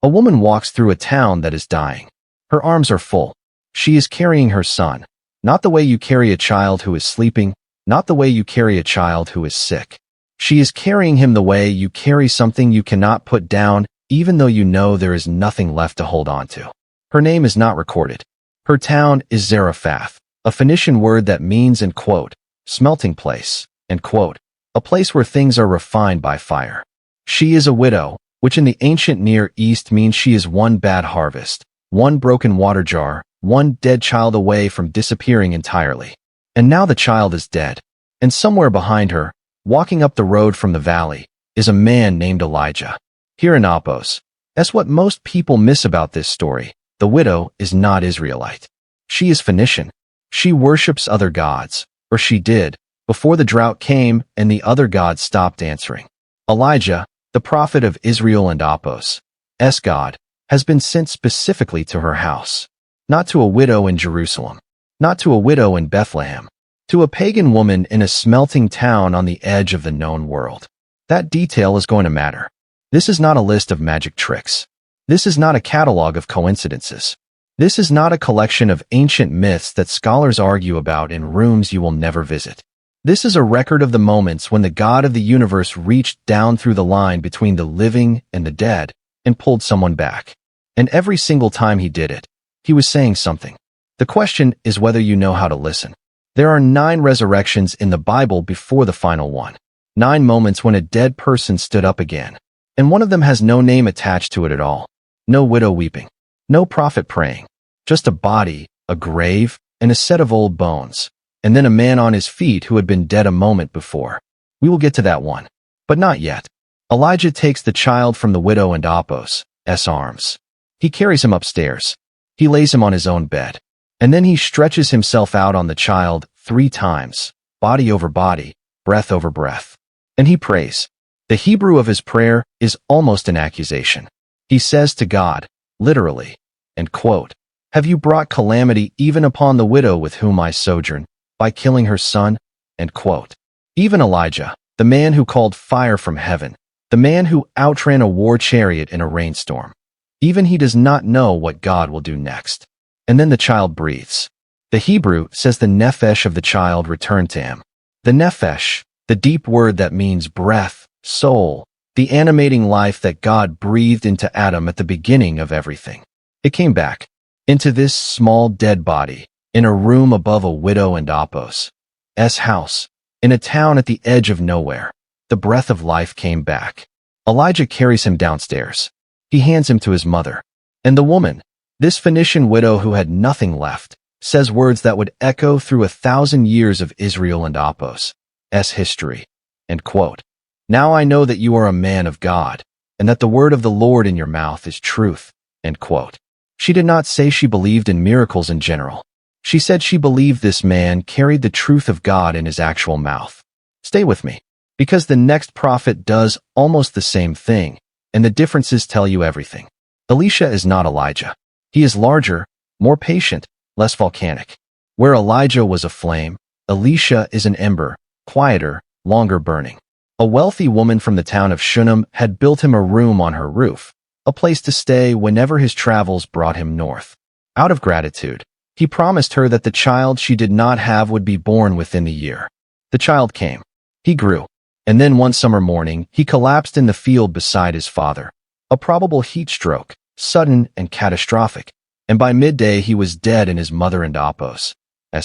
A woman walks through a town that is dying. Her arms are full. She is carrying her son. Not the way you carry a child who is sleeping, not the way you carry a child who is sick. She is carrying him the way you carry something you cannot put down, even though you know there is nothing left to hold on to. Her name is not recorded. Her town is Zarephath, a Phoenician word that means, end quote, smelting place, end quote, a place where things are refined by fire. She is a widow, which in the ancient Near East means she is one bad harvest, one broken water jar, one dead child away from disappearing entirely. And now the child is dead. And somewhere behind her, walking up the road from the valley, is a man named Elijah. Here in Apos, that's what most people miss about this story. The widow is not Israelite. She is Phoenician. She worships other gods, or she did, before the drought came and the other gods stopped answering. Elijah, the prophet of Israel and Apos, God, has been sent specifically to her house. Not to a widow in Jerusalem. Not to a widow in Bethlehem. To a pagan woman in a smelting town on the edge of the known world. That detail is going to matter. This is not a list of magic tricks. This is not a catalog of coincidences. This is not a collection of ancient myths that scholars argue about in rooms you will never visit. This is a record of the moments when the God of the universe reached down through the line between the living and the dead and pulled someone back. And every single time he did it, he was saying something. The question is whether you know how to listen. There are 9 resurrections in the Bible before the final one. 9 moments when a dead person stood up again. And one of them has no name attached to it at all. No widow weeping. No prophet praying. Just a body, a grave, and a set of old bones. And then a man on his feet who had been dead a moment before. We will get to that one. But not yet. Elijah takes the child from the widow and Apos' arms. He carries him upstairs. He lays him on his own bed. And then he stretches himself out on the child 3 times, body over body, breath over breath. And he prays. The Hebrew of his prayer is almost an accusation. He says to God, literally, end quote, "Have you brought calamity even upon the widow with whom I sojourn, by killing her son?" End quote. Even Elijah, the man who called fire from heaven, the man who outran a war chariot in a rainstorm, even he does not know what God will do next. And then the child breathes. The Hebrew says the nephesh of the child returned to him. The nephesh, the deep word that means breath, soul, the animating life that God breathed into Adam at the beginning of everything. It came back into this small dead body in a room above a widow and Apos' house, in a town at the edge of nowhere. The breath of life came back. Elijah carries him downstairs. He hands him to his mother. And the woman, this Phoenician widow who had nothing left, says words that would echo through 1,000 years of Israel and Apos' history. End quote. "Now I know that you are a man of God, and that the word of the Lord in your mouth is truth." End quote. She did not say she believed in miracles in general. She said she believed this man carried the truth of God in his actual mouth. Stay with me, because the next prophet does almost the same thing, and the differences tell you everything. Elisha is not Elijah. He is larger, more patient, less volcanic. Where Elijah was a flame, Elisha is an ember, quieter, longer burning. A wealthy woman from the town of Shunem had built him a room on her roof, a place to stay whenever his travels brought him north. Out of gratitude, he promised her that the child she did not have would be born within the year. The child came. He grew. And then one summer morning, he collapsed in the field beside his father. A probable heat stroke, sudden and catastrophic. And by midday, he was dead in his mother and Apos'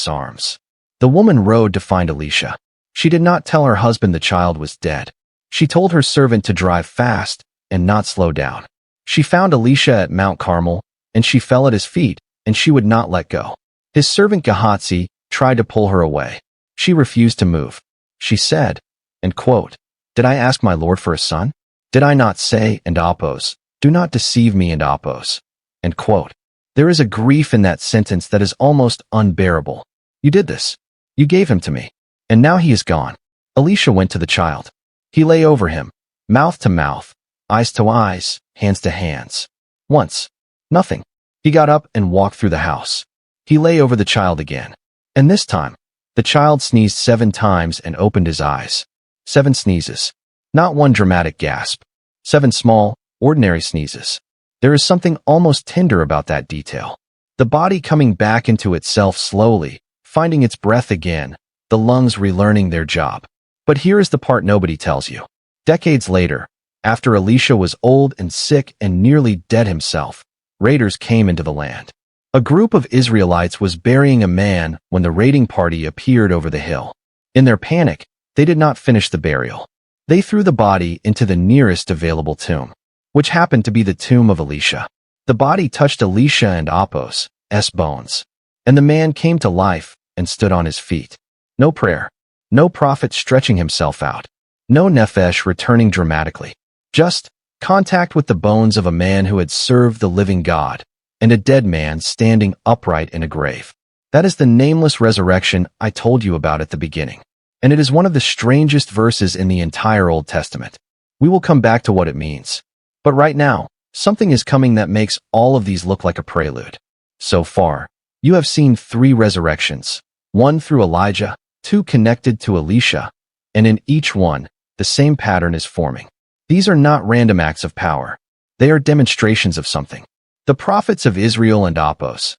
arms. The woman rode to find Elisha. She did not tell her husband the child was dead. She told her servant to drive fast and not slow down. She found Elisha at Mount Carmel, and she fell at his feet, and she would not let go. His servant Gehazi tried to pull her away. She refused to move. She said, end quote, "Did I ask my Lord for a son? Did I not say, and Apos, do not deceive me, and Apos?" End quote. There is a grief in that sentence that is almost unbearable. You did this. You gave him to me. And now he is gone. Elisha went to the child. He lay over him, mouth to mouth, eyes to eyes, hands to hands. Once. Nothing. He got up and walked through the house. He lay over the child again. And this time, the child sneezed 7 times and opened his eyes. 7 sneezes. Not one dramatic gasp. 7 small, ordinary sneezes. There is something almost tender about that detail. The body coming back into itself slowly, finding its breath again, the lungs relearning their job. But here is the part nobody tells you. Decades later, after Elisha was old and sick and nearly dead himself, raiders came into the land. A group of Israelites was burying a man when the raiding party appeared over the hill. In their panic, they did not finish the burial. They threw the body into the nearest available tomb, which happened to be the tomb of Elisha. The body touched Elisha and Apos' bones, and the man came to life and stood on his feet. No prayer, no prophet stretching himself out, no nephesh returning dramatically. Just contact with the bones of a man who had served the living God, and a dead man standing upright in a grave. That is the nameless resurrection I told you about at the beginning, and it is one of the strangest verses in the entire Old Testament. We will come back to what it means. But right now, something is coming that makes all of these look like a prelude. So far, you have seen 3 resurrections, 1 through Elijah, 2 connected to Elisha, and in each one, the same pattern is forming. These are not random acts of power. They are demonstrations of something. The prophets of Israel and Apos'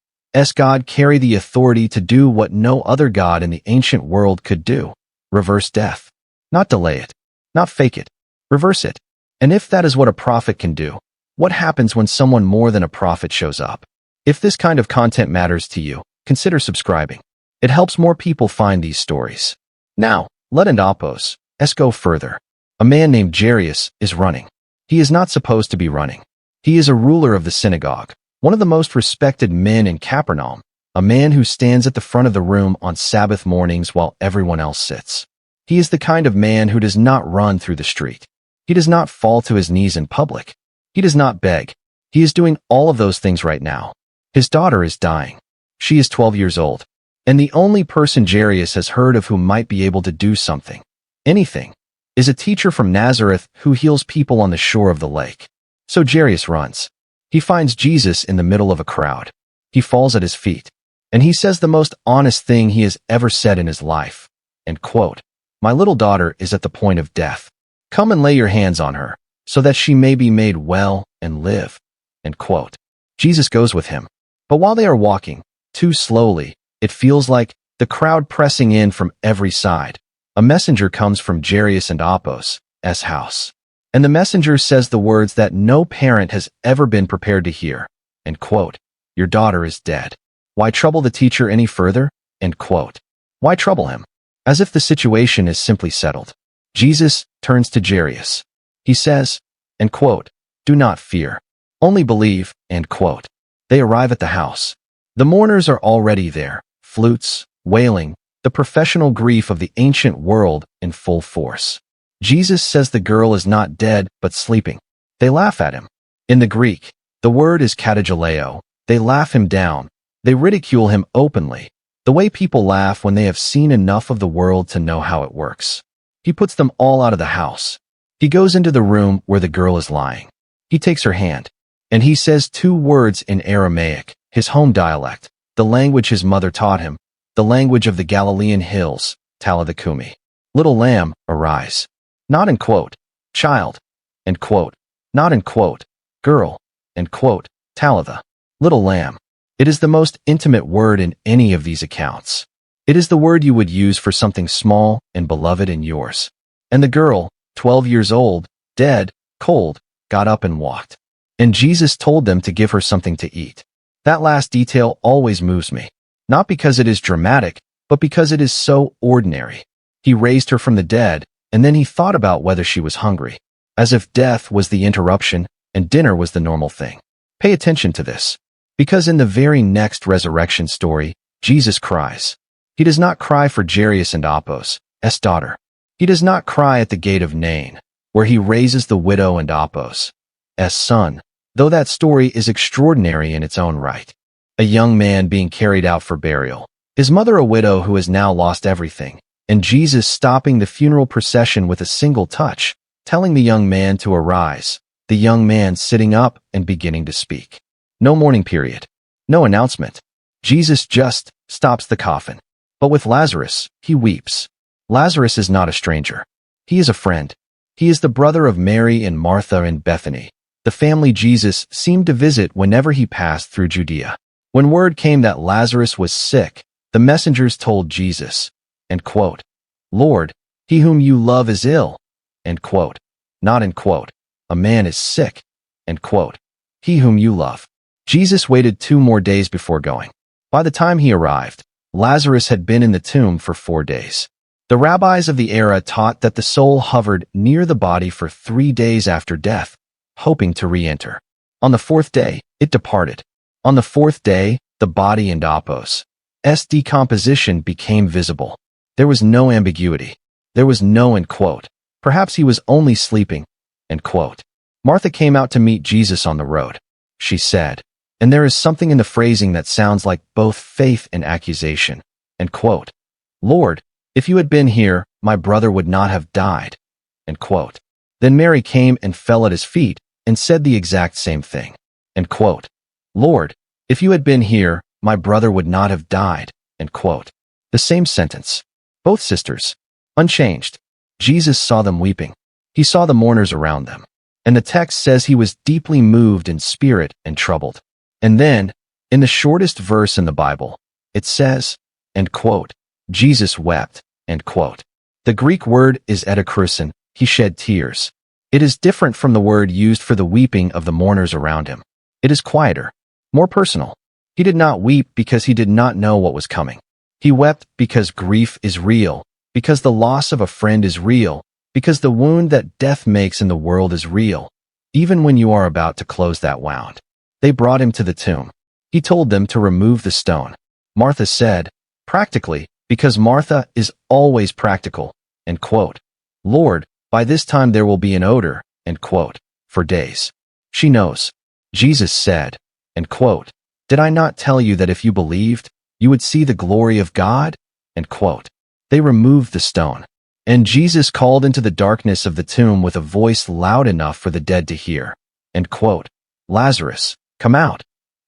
God carry the authority to do what no other god in the ancient world could do. Reverse death. Not delay it. Not fake it. Reverse it. And if that is what a prophet can do, what happens when someone more than a prophet shows up? If this kind of content matters to you, consider subscribing. It helps more people find these stories. Now, let Apos' go further. A man named Jairus is running. He is not supposed to be running. He is a ruler of the synagogue, one of the most respected men in Capernaum, a man who stands at the front of the room on Sabbath mornings while everyone else sits. He is the kind of man who does not run through the street. He does not fall to his knees in public. He does not beg. He is doing all of those things right now. His daughter is dying. She is 12 years old, and the only person Jairus has heard of who might be able to do something, anything, is a teacher from Nazareth who heals people on the shore of the lake. So Jairus runs. He finds Jesus in the middle of a crowd. He falls at his feet, and he says the most honest thing he has ever said in his life. And quote, "My little daughter is at the point of death. Come and lay your hands on her, so that she may be made well and live." End quote. Jesus goes with him. But while they are walking, too slowly, it feels like, the crowd pressing in from every side, a messenger comes from Jairus and Apos' house. And the messenger says the words that no parent has ever been prepared to hear. End quote. "Your daughter is dead. Why trouble the teacher any further?" End quote. Why trouble him? As if the situation is simply settled. Jesus turns to Jairus. He says, end quote, "Do not fear. Only believe." End quote. They arrive at the house. The mourners are already there, flutes, wailing, the professional grief of the ancient world in full force. Jesus says the girl is not dead, but sleeping. They laugh at him. In the Greek, the word is katagaleo. They laugh him down. They ridicule him openly, the way people laugh when they have seen enough of the world to know how it works. He puts them all out of the house. He goes into the room where the girl is lying. He takes her hand, and he says 2 words in Aramaic, his home dialect, the language his mother taught him, the language of the Galilean hills, Talitha Kumi. "Little lamb, arise." Not in quote, "Child," end quote. Not in quote, "Girl," end quote, Talitha. Little lamb. It is the most intimate word in any of these accounts. It is the word you would use for something small and beloved in yours. And the girl, 12 years old, dead, cold, got up and walked. And Jesus told them to give her something to eat. That last detail always moves me. Not because it is dramatic, but because it is so ordinary. He raised her from the dead, and then he thought about whether she was hungry. As if death was the interruption and dinner was the normal thing. Pay attention to this. Because in the very next resurrection story, Jesus cries. He does not cry for Jairus and Apos' daughter. He does not cry at the gate of Nain, where he raises the widow and Apos' son, though that story is extraordinary in its own right. A young man being carried out for burial, his mother a widow who has now lost everything, and Jesus stopping the funeral procession with a single touch, telling the young man to arise, the young man sitting up and beginning to speak. No mourning period. No announcement. Jesus just stops the coffin. But with Lazarus, he weeps. Lazarus is not a stranger. He is a friend. He is the brother of Mary and Martha in Bethany, the family Jesus seemed to visit whenever he passed through Judea. When word came that Lazarus was sick, the messengers told Jesus, end quote, "Lord, he whom you love is ill," end quote, not end quote, "A man is sick," end quote, "He whom you love." Jesus waited 2 more days before going. By the time he arrived, Lazarus had been in the tomb for 4 days. The rabbis of the era taught that the soul hovered near the body for 3 days after death, hoping to re-enter. On the 4th day, it departed. On the 4th day, the body and Apos' decomposition became visible. There was no ambiguity. There was no end quote. Perhaps he was only sleeping, end quote. Martha came out to meet Jesus on the road. She said, and there is something in the phrasing that sounds like both faith and accusation, end quote. "Lord, if you had been here, my brother would not have died," end quote. Then Mary came and fell at his feet and said the exact same thing, end quote. "Lord, if you had been here, my brother would not have died," end quote. The same sentence. Both sisters. Unchanged. Jesus saw them weeping. He saw the mourners around them. And the text says he was deeply moved in spirit and troubled. And then, in the shortest verse in the Bible, it says, end quote, "Jesus wept," end quote. The Greek word is edakrusin, he shed tears. It is different from the word used for the weeping of the mourners around him. It is quieter, more personal. He did not weep because he did not know what was coming. He wept because grief is real, because the loss of a friend is real, because the wound that death makes in the world is real, even when you are about to close that wound. They brought him to the tomb. He told them to remove the stone. Martha said, practically, because Martha is always practical, end quote, "Lord, by this time there will be an odor," end quote, for days. She knows. Jesus said, end quote, "Did I not tell you that if you believed, you would see the glory of God?" End quote. They removed the stone. And Jesus called into the darkness of the tomb with a voice loud enough for the dead to hear, end quote, "Lazarus, come out,"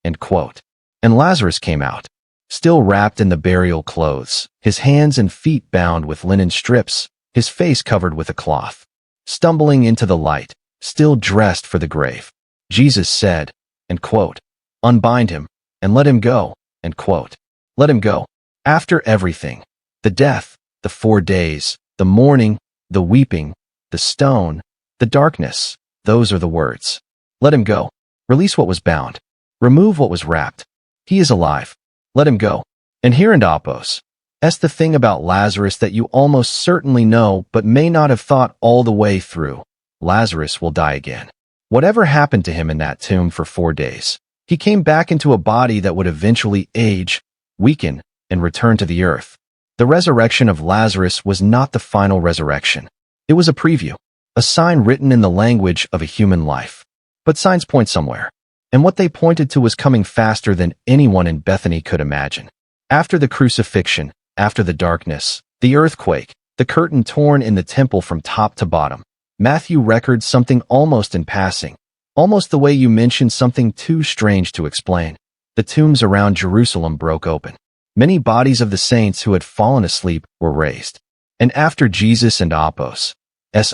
end quote. And Lazarus came out, still wrapped in the burial clothes, his hands and feet bound with linen strips, his face covered with a cloth. Stumbling into the light, still dressed for the grave. Jesus said, end quote, "Unbind him, and let him go," end quote. Let him go. After everything, the death, the 4 days, the mourning, the weeping, the stone, the darkness, those are the words. Let him go. Release what was bound. Remove what was wrapped. He is alive. Let him go. And here in Apos, that's the thing about Lazarus that you almost certainly know but may not have thought all the way through. Lazarus will die again. Whatever happened to him in that tomb for 4 days, he came back into a body that would eventually age, weaken, and return to the earth. The resurrection of Lazarus was not the final resurrection. It was a preview, a sign written in the language of a human life. But signs point somewhere. And what they pointed to was coming faster than anyone in Bethany could imagine. After the crucifixion, after the darkness, the earthquake, the curtain torn in the temple from top to bottom, Matthew records something almost in passing, almost the way you mentioned something too strange to explain. The tombs around Jerusalem broke open. Many bodies of the saints who had fallen asleep were raised. And after Jesus and Apos'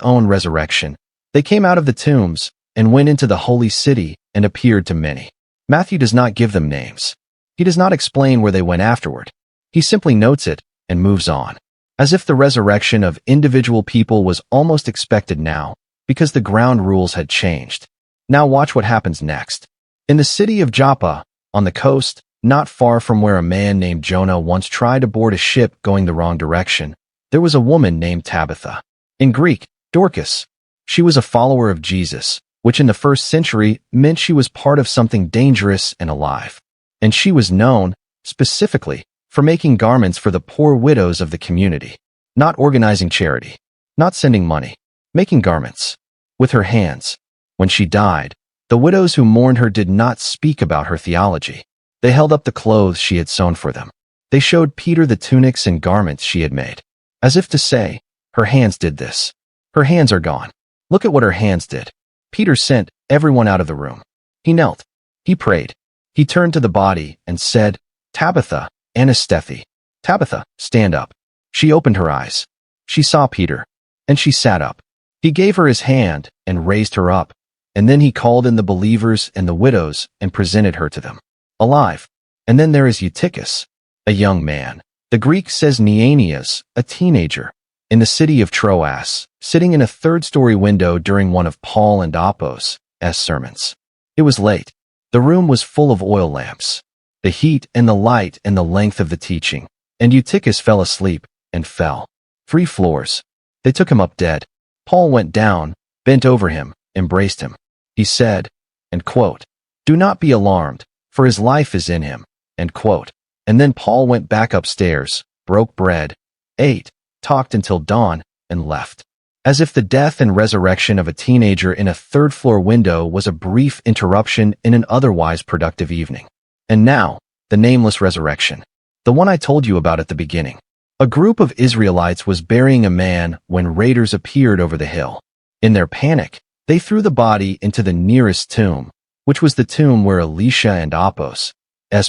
own resurrection, they came out of the tombs and went into the holy city and appeared to many. Matthew does not give them names. He does not explain where they went afterward. He simply notes it and moves on, as if the resurrection of individual people was almost expected now, because the ground rules had changed. Now watch what happens next. In the city of Joppa, on the coast, not far from where a man named Jonah once tried to board a ship going the wrong direction, there was a woman named Tabitha. In Greek, Dorcas. She was a follower of Jesus, which in the 1st century meant she was part of something dangerous and alive. And she was known, specifically, for making garments for the poor widows of the community. Not organizing charity. Not sending money. Making garments. With her hands. When she died, the widows who mourned her did not speak about her theology. They held up the clothes she had sewn for them. They showed Peter the tunics and garments she had made, as if to say, her hands did this. Her hands are gone. Look at what her hands did. Peter sent everyone out of the room. He knelt. He prayed. He turned to the body and said, "Tabitha, anastethi. Tabitha, stand up." She opened her eyes. She saw Peter, and she sat up. He gave her his hand and raised her up, And then he called in the believers and the widows and presented her to them, alive. And then there is Eutychus, a young man. The Greek says Neanias, a teenager, in the city of Troas, sitting in a third-story window during one of Paul and Apollos' sermons. It was late. The room was full of oil lamps, the heat and the light and the length of the teaching, and Eutychus fell asleep and fell. 3 floors. They took him up dead. Paul went down, bent over him, embraced him. He said, and quote, "Do not be alarmed, for his life is in him," end quote. And then Paul went back upstairs, broke bread, ate, talked until dawn, and left. As if the death and resurrection of a teenager in a third-floor window was a brief interruption in an otherwise productive evening. And now, the nameless resurrection. The one I told you about at the beginning. A group of Israelites was burying a man when raiders appeared over the hill. In their panic, they threw the body into the nearest tomb, which was the tomb where Elisha and Apollos'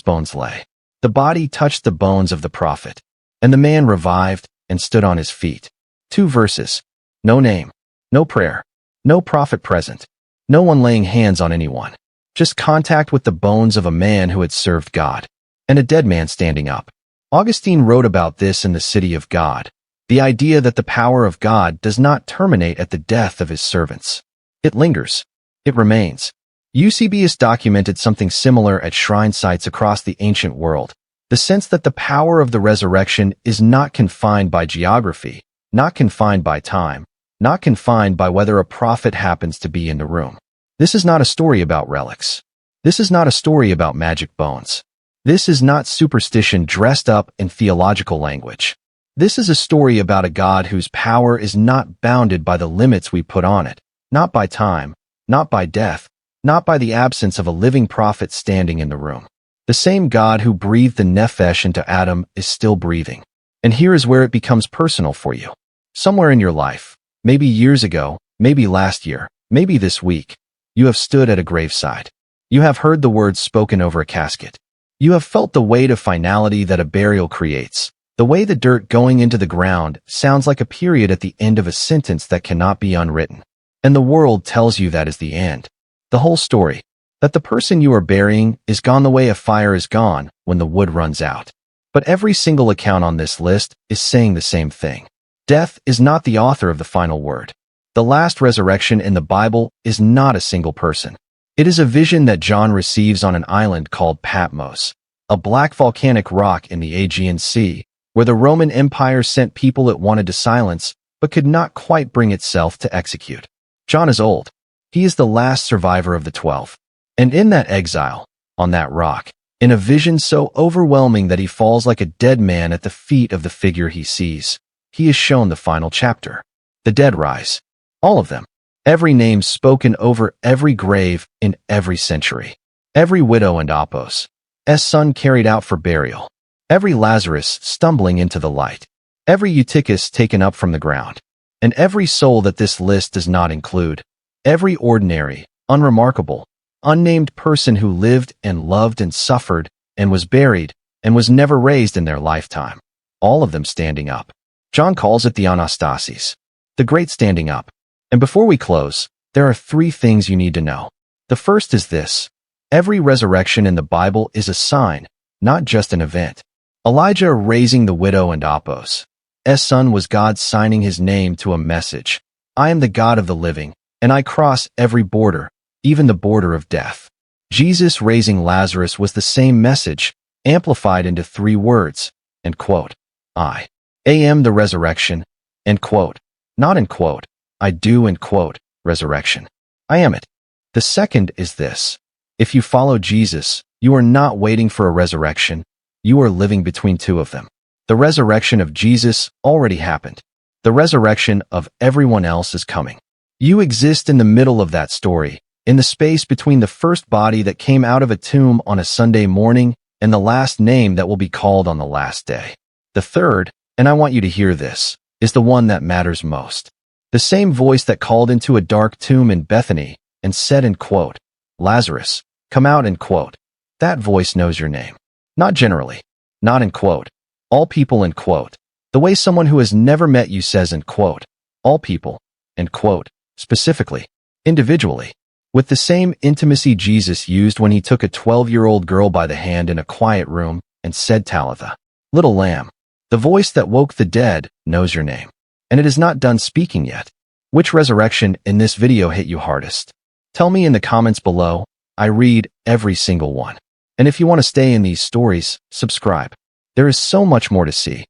bones lay. The body touched the bones of the prophet, and the man revived and stood on his feet. 2 verses. No name, no prayer, no prophet present, no one laying hands on anyone. Just contact with the bones of a man who had served God, and a dead man standing up. Augustine wrote about this in The City of God, the idea that the power of God does not terminate at the death of his servants. It lingers. It remains. Eusebius documented something similar at shrine sites across the ancient world, the sense that the power of the resurrection is not confined by geography, not confined by time, not confined by whether a prophet happens to be in the room. This is not a story about relics. This is not a story about magic bones. This is not superstition dressed up in theological language. This is a story about a God whose power is not bounded by the limits we put on it, not by time, not by death, not by the absence of a living prophet standing in the room. The same God who breathed the nephesh into Adam is still breathing. And here is where it becomes personal for you. Somewhere in your life, maybe years ago, maybe last year, maybe this week, you have stood at a graveside. You have heard the words spoken over a casket. You have felt the weight of finality that a burial creates. The way the dirt going into the ground sounds like a period at the end of a sentence that cannot be unwritten. And the world tells you that is the end. The whole story, that the person you are burying is gone the way a fire is gone when the wood runs out. But every single account on this list is saying the same thing. Death is not the author of the final word. The last resurrection in the Bible is not a single person. It is a vision that John receives on an island called Patmos, a black volcanic rock in the Aegean Sea, where the Roman Empire sent people it wanted to silence, but could not quite bring itself to execute. John is old. He is the last survivor of the 12. And in that exile, on that rock, in a vision so overwhelming that he falls like a dead man at the feet of the figure he sees, he is shown the final chapter. The dead rise. All of them. Every name spoken over every grave in every century. Every widow and Apollos' son carried out for burial. Every Lazarus stumbling into the light. Every Eutychus taken up from the ground. And every soul that this list does not include. Every ordinary, unremarkable, unnamed person who lived and loved and suffered and was buried and was never raised in their lifetime. All of them standing up. John calls it the Anastasis, the great standing up. And before we close, there are 3 things you need to know. The first is this. Every resurrection in the Bible is a sign, not just an event. Elijah raising the widow and Apollos' son was God signing his name to a message. I am the God of the living, and I cross every border, even the border of death. Jesus raising Lazarus was the same message, amplified into 3 words, end quote. I am the resurrection, end quote. Not end quote. I do, end quote, resurrection. I am it. The second is this. If you follow Jesus, you are not waiting for a resurrection. You are living between 2 of them. The resurrection of Jesus already happened. The resurrection of everyone else is coming. You exist in the middle of that story, in the space between the first body that came out of a tomb on a Sunday morning and the last name that will be called on the last day. The third, and I want you to hear this, is the one that matters most. The same voice that called into a dark tomb in Bethany and said, end quote, Lazarus, come out, end quote. That voice knows your name. Not generally. Not, end quote. All people, end quote. The way someone who has never met you says, end quote. All people, end quote. Specifically. Individually. with the same intimacy Jesus used when he took a 12-year-old girl by the hand in a quiet room and said, Talitha, little lamb. The voice that woke the dead knows your name, and it is not done speaking yet. Which resurrection in this video hit you hardest? Tell me in the comments below. I read every single one. And if you want to stay in these stories, subscribe. There is so much more to see.